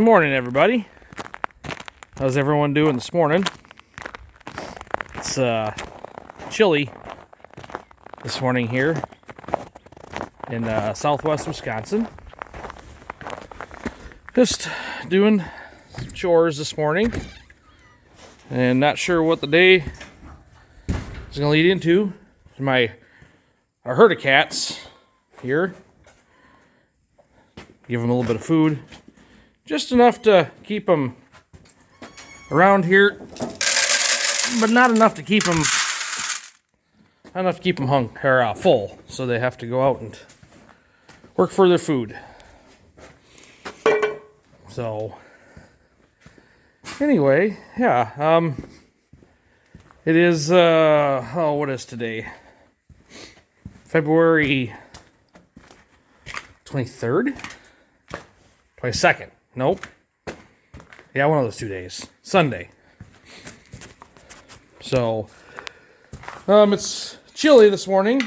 Good morning, everybody. How's everyone doing this morning? It's chilly this morning here in southwest Wisconsin. Just doing some chores this morning and not sure what the day is going to lead into. Our herd of cats here. Give them a little bit of food. Just enough to keep them around here, but not enough to keep them full, so they have to go out and work for their food. So anyway, yeah, it is what is today? February 23rd? 22nd. Nope. Yeah, one of those 2 days. Sunday. So, it's chilly this morning.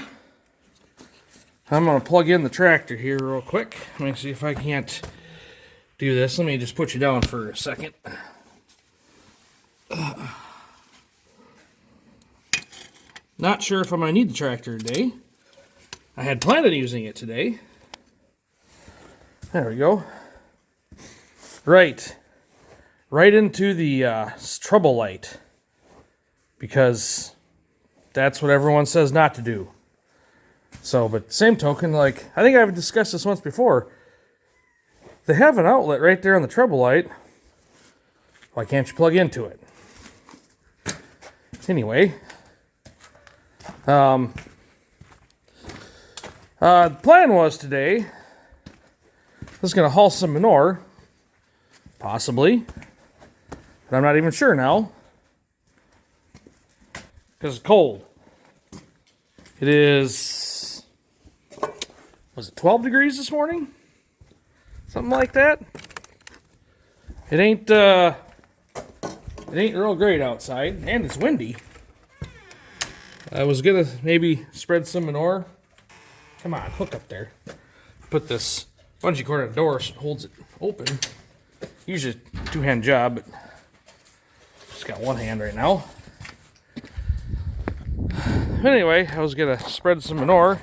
I'm going to plug in the tractor here real quick. Let me see if I can't do this. Let me just put you down for a second. Not sure if I'm going to need the tractor today. I had planned on using it today. There we go. Right into the trouble light, because that's what everyone says not to do. So, but same token, like, I think I've discussed this once before. They have an outlet right there on the trouble light. Why can't you plug into it? Anyway, the plan was today, I was going to haul some manure. Possibly. But I'm not even sure now. Because it's cold. It is... Was it 12 degrees this morning? Something like that. It ain't real great outside. And it's windy. I was going to maybe spread some manure. Come on, hook up there. Put this bungee cord on the door so it holds it open. Usually a two-hand job, but just got one hand right now. Anyway, I was gonna spread some manure.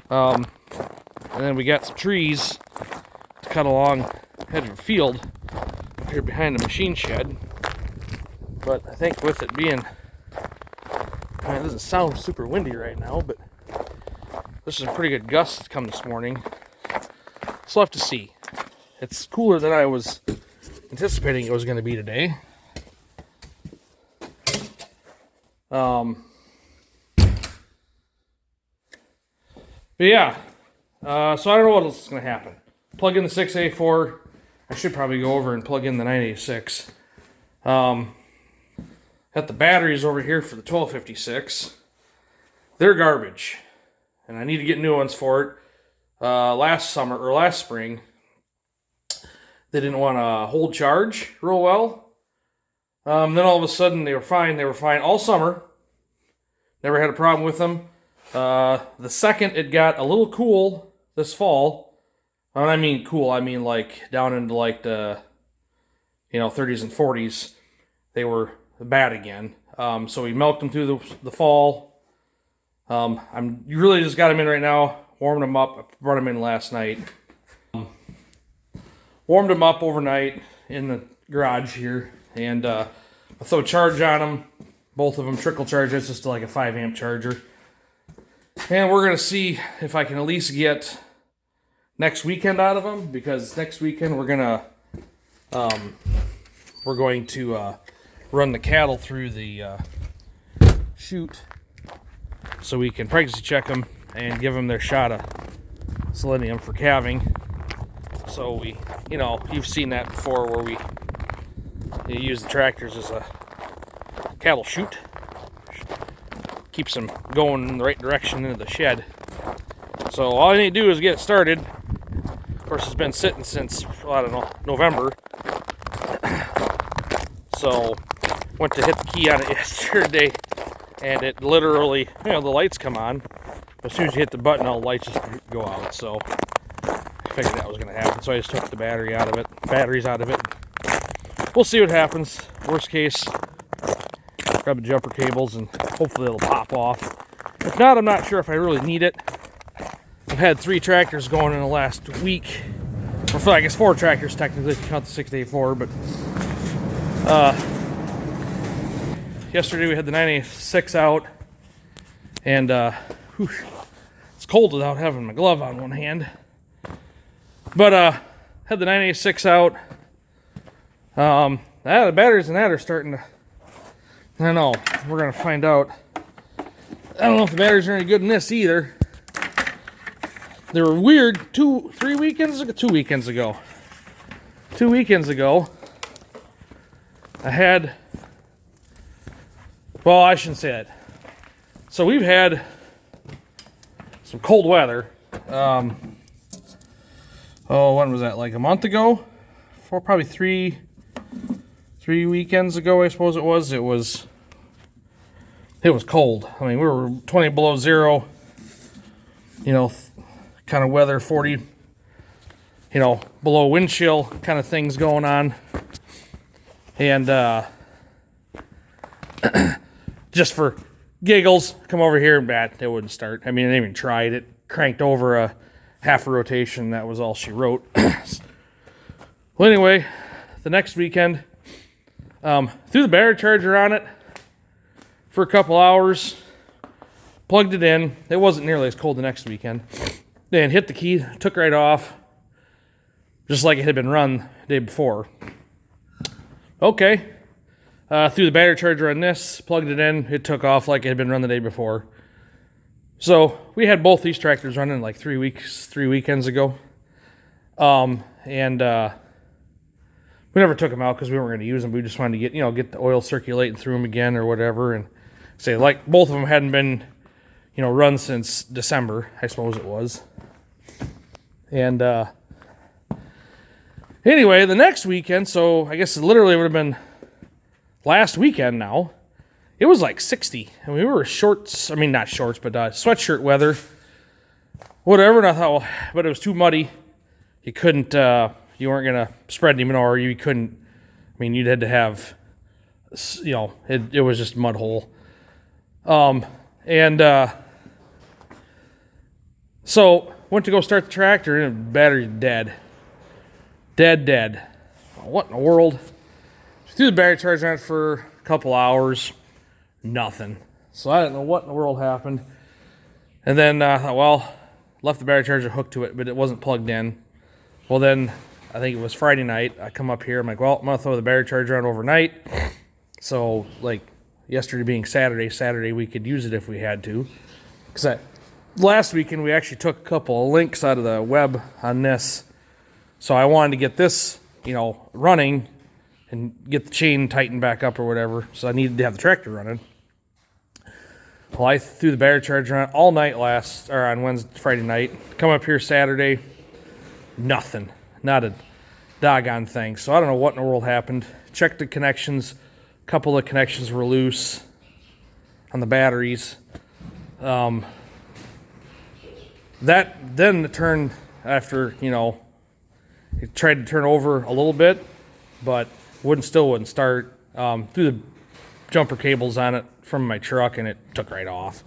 And then we got some trees to cut along the edge of a field here behind the machine shed. But I think with it being, it doesn't sound super windy right now, but there's some pretty good gusts come this morning. So we'll have to see. It's cooler than I was anticipating it was going to be today. But yeah. So I don't know what else is going to happen. Plug in the 6A4. I should probably go over and plug in the 9A6. Got the batteries over here for the 1256. They're garbage. And I need to get new ones for it. Last spring, they didn't want to hold charge real well. Then all of a sudden they were fine. They were fine all summer. Never had a problem with them. The second it got a little cool this fall, when I mean cool, I mean like down into like the 30s and 40s, they were bad again. So we milked them through the fall. You really just got them in right now, warmed them up. I brought them in last night. Warmed them up overnight in the garage here, and I throw a charge on them. Both of them trickle charges, just like a 5 amp charger. And we're gonna see if I can at least get next weekend out of them, because next weekend we're going to run the cattle through the chute, so we can pregnancy check them and give them their shot of selenium for calving. So we, you've seen that before, where you use the tractors as a cattle chute. Keeps them going in the right direction into the shed. So all I need to do is get it started. Of course, it's been sitting since, I don't know, November. So went to hit the key on it yesterday, and it literally, the lights come on. As soon as you hit the button, all the lights just go out. So figured that was going to happen, so I just took the batteries out of it. We'll see what happens. Worst case, grab the jumper cables and hopefully it'll pop off. If not, I'm not sure if I really need it. I've had 3 tractors going in the last week. Or I guess 4 tractors technically if you count the 684, but yesterday we had the 986 out, and it's cold without having my glove on one hand. But had the 986 out. The batteries in that are starting to, I don't know, we're going to find out. I don't know if the batteries are any good in this either. They were weird 2 weekends ago. 2 weekends ago, I had, well, I shouldn't say that. So we've had some cold weather. When was that? Like a month ago? Probably three weekends ago, I suppose it was. It was cold. I mean, we were 20 below zero, you know, kind of weather, 40, you know, below wind chill kind of things going on. And just for giggles, come over here and it wouldn't start. I mean, I didn't even tried it. Cranked over a half a rotation. That was all she wrote. Well, anyway, the next weekend, threw the battery charger on it for a couple hours, plugged it in. It wasn't nearly as cold the next weekend. Then hit the key, took right off, just like it had been run the day before. Okay. Threw the battery charger on this, plugged it in, it took off like it had been run the day before. So we had both these tractors running like 3 weekends ago. And we never took them out because we weren't going to use them. We just wanted to get the oil circulating through them again or whatever. And say, like, both of them hadn't been, run since December, I suppose it was. And anyway, the next weekend, so I guess it literally would have been last weekend now, it was like 60. And we were not shorts, but sweatshirt weather, whatever. And I thought, well, but it was too muddy. You couldn't, you weren't going to spread any manure. You couldn't, you'd had to have, it was just a mud hole. So went to go start the tractor and the battery's dead. Dead. What in the world? Threw the battery charger on it for a couple hours. Nothing. So I didn't know what in the world happened. And then I thought, well, left the battery charger hooked to it, but it wasn't plugged in. Well, then I think it was Friday night. I come up here. I'm like, well, I'm going to throw the battery charger on overnight. So, like, yesterday being Saturday we could use it if we had to. Because last weekend we actually took a couple of links out of the web on this. So I wanted to get this, running and get the chain tightened back up or whatever. So I needed to have the tractor running. Well, I threw the battery charger on all night on Friday night. Come up here Saturday, nothing. Not a doggone thing. So I don't know what in the world happened. Checked the connections. A couple of connections were loose on the batteries. That then it turned after, it tried to turn over a little bit, but still wouldn't start. Threw the jumper cables on it from my truck and it took right off.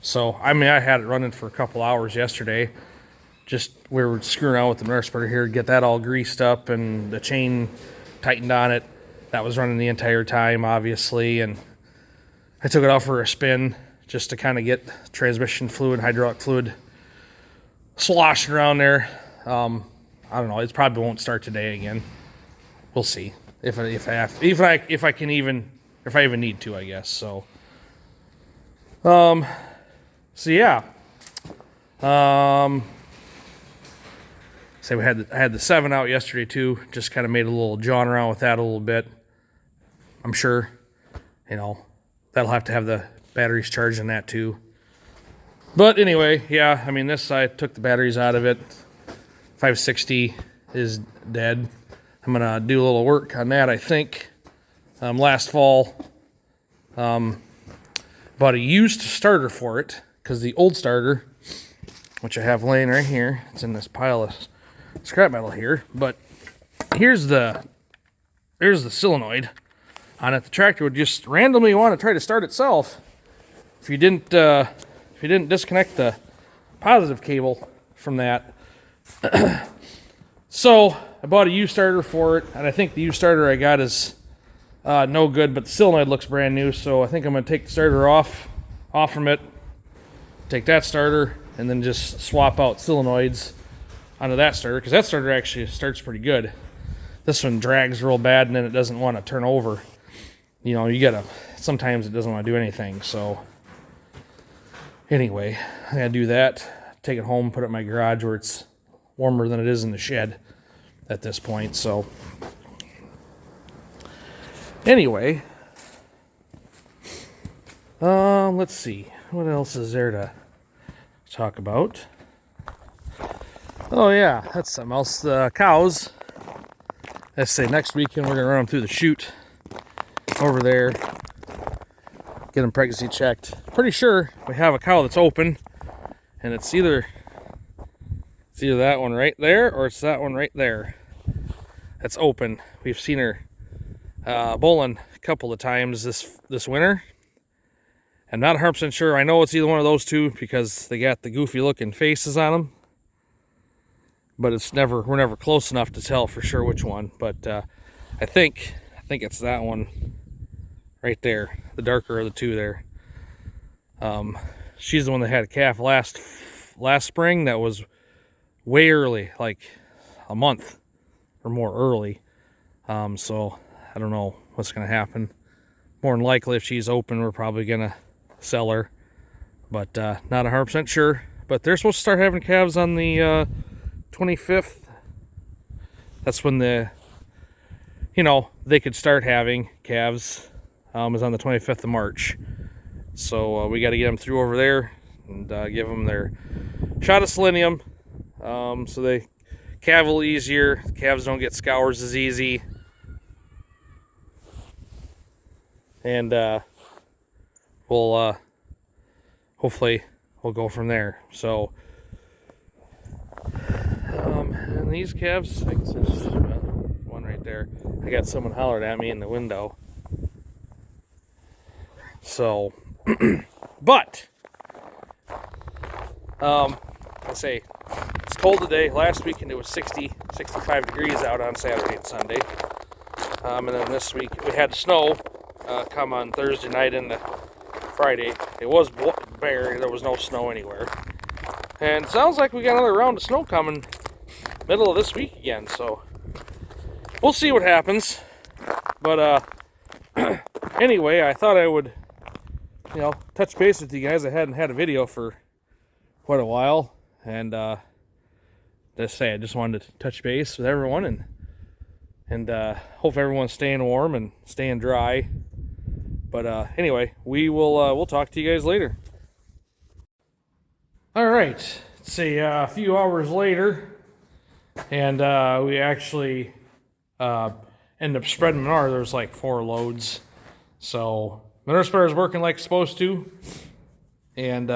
So, I had it running for a couple hours yesterday. Just, we were screwing around with the manure spreader here to get that all greased up and the chain tightened on it. That was running the entire time, obviously, and I took it off for a spin just to kind of get transmission fluid, hydraulic fluid sloshing around there. I don't know. It probably won't start today again. We'll see if I even need to, I guess. So, yeah. I had the 7 out yesterday too. Just kind of made a little jawing around with that a little bit. I'm sure, that'll have to have the batteries charged in that too. But anyway, yeah, this I took the batteries out of it. 560 is dead. I'm gonna do a little work on that, I think. Last fall, bought a used starter for it because the old starter, which I have laying right here, it's in this pile of scrap metal here, but here's the solenoid on it. The tractor would just randomly want to try to start itself if you didn't disconnect the positive cable from that. So I bought a U-starter for it, and I think the U-starter I got is no good, but the solenoid looks brand new, so I think I'm going to take the starter off from it, take that starter, and then just swap out solenoids onto that starter, because that starter actually starts pretty good. This one drags real bad, and then it doesn't want to turn over. You know, sometimes it doesn't want to do anything, so anyway, I gotta do that, take it home, put it in my garage where it's warmer than it is in the shed at this point. So anyway, let's see, what else is there to talk about? Oh yeah, that's something else. The cows, let's say next weekend we're gonna run them through the chute over there, get them pregnancy checked. Pretty sure we have a cow that's open, and it's either that one right there or it's that one right there that's open. We've seen her bowling a couple of times this winter. I'm not 100% sure. I know it's either one of those two because they got the goofy looking faces on them, but we're never close enough to tell for sure which one. But I think it's that one right there, the darker of the two there. She's the one that had a calf last spring that was way early, like a month or more early. So I don't know what's gonna happen. More than likely, if she's open, we're probably gonna sell her, but not 100% sure. But they're supposed to start having calves on the 25th. That's when they could start having calves, is on the 25th of March. So we got to get them through over there and give them their shot of selenium, so they calve a little easier. Calves don't get scours as easy, and we'll hopefully we'll go from there. So and these calves, I guess there's one right there. I got someone hollered at me in the window. So but I say it's cold today. Last weekend it was 65 degrees out on Saturday and Sunday, and then this week we had snow come on Thursday night into Friday. It was bare, there was no snow anywhere, and it sounds like we got another round of snow coming middle of this week again, so we'll see what happens. But anyway, I thought I would touch base with you guys. I hadn't had a video for quite a while, and I just wanted to touch base with everyone and hope everyone's staying warm and staying dry. But anyway, we'll talk to you guys later. All right, it's a few hours later, and we actually ended up spreading manure. There's like 4 loads, so manure spreader is working like it's supposed to, and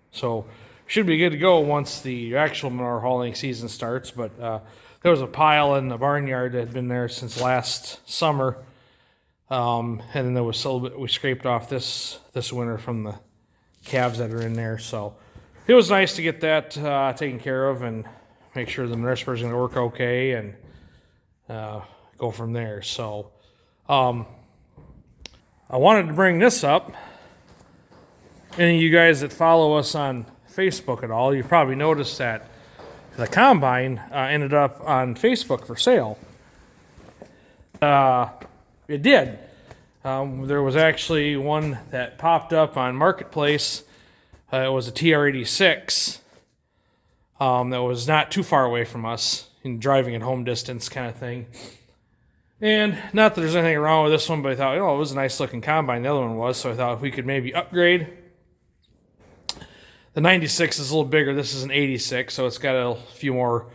so should be good to go once the actual manure hauling season starts. But there was a pile in the barnyard that had been there since last summer, and then there was a little bit we scraped off this winter from the calves that are in there. So it was nice to get that taken care of and make sure the manure spreader is going to work okay, and go from there. So I wanted to bring this up. Any of you guys that follow us on Facebook at all, you probably noticed that the combine ended up on Facebook for sale. It did. There was actually one that popped up on Marketplace. It was a TR86 that was not too far away from us, in driving at home distance kind of thing. And not that there's anything wrong with this one, but I thought, it was a nice looking combine. The other one was, so I thought if we could maybe upgrade. The 96 is a little bigger. This is an 86, so it's got a few more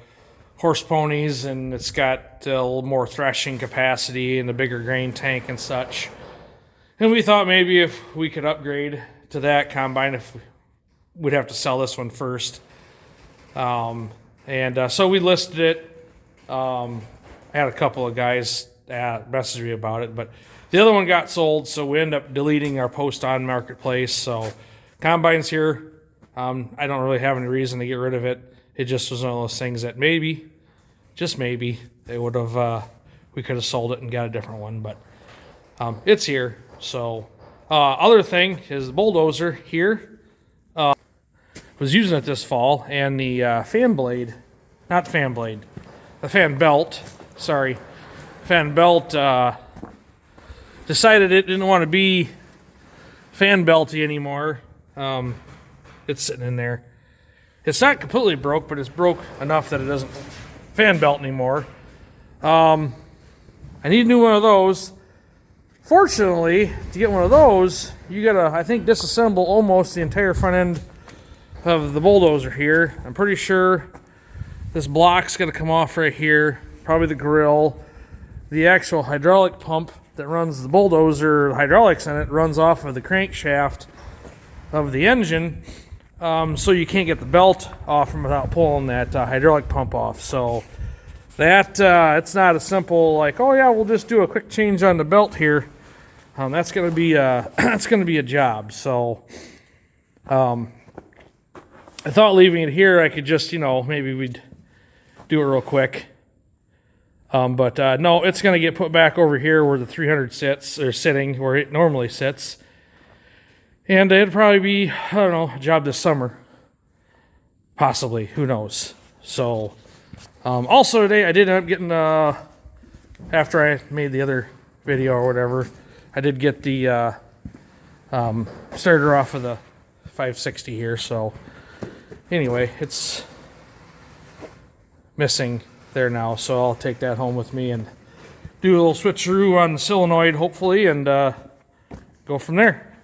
horse ponies, and it's got a little more threshing capacity and a bigger grain tank and such. And we thought maybe if we could upgrade to that combine, if we'd have to sell this one first. And And so we listed it. I had a couple of guys message me about it, but the other one got sold, so we ended up deleting our post on Marketplace. So combine's here. I don't really have any reason to get rid of it. It just was one of those things that maybe, just maybe, they would have, we could have sold it and got a different one, but it's here. So other thing is the bulldozer here. Was using it this fall, and the the fan belt, decided it didn't want to be fan belty anymore. It's sitting in there. It's not completely broke, but it's broke enough that it doesn't fan belt anymore. I need a new one of those. Fortunately, to get one of those, you gotta, I think, disassemble almost the entire front end of the bulldozer here. I'm pretty sure this block's gonna come off right here, probably the grill. The actual hydraulic pump that runs the bulldozer, the hydraulics in it, runs off of the crankshaft of the engine, so you can't get the belt off from without pulling that hydraulic pump off. So that it's not a simple like, oh yeah, we'll just do a quick change on the belt here. That's gonna be that's gonna be a job. So I thought leaving it here, I could just, maybe we'd do it real quick. But no, it's going to get put back over here where the 300 sits, or sitting where it normally sits. And it'd probably be, I don't know, a job this summer. Possibly, who knows. So, also today I did end up getting, after I made the other video or whatever, I did get the starter off of the 560 here, so anyway, it's missing there now, so I'll take that home with me and do a little switcheroo on the solenoid, hopefully, and go from there.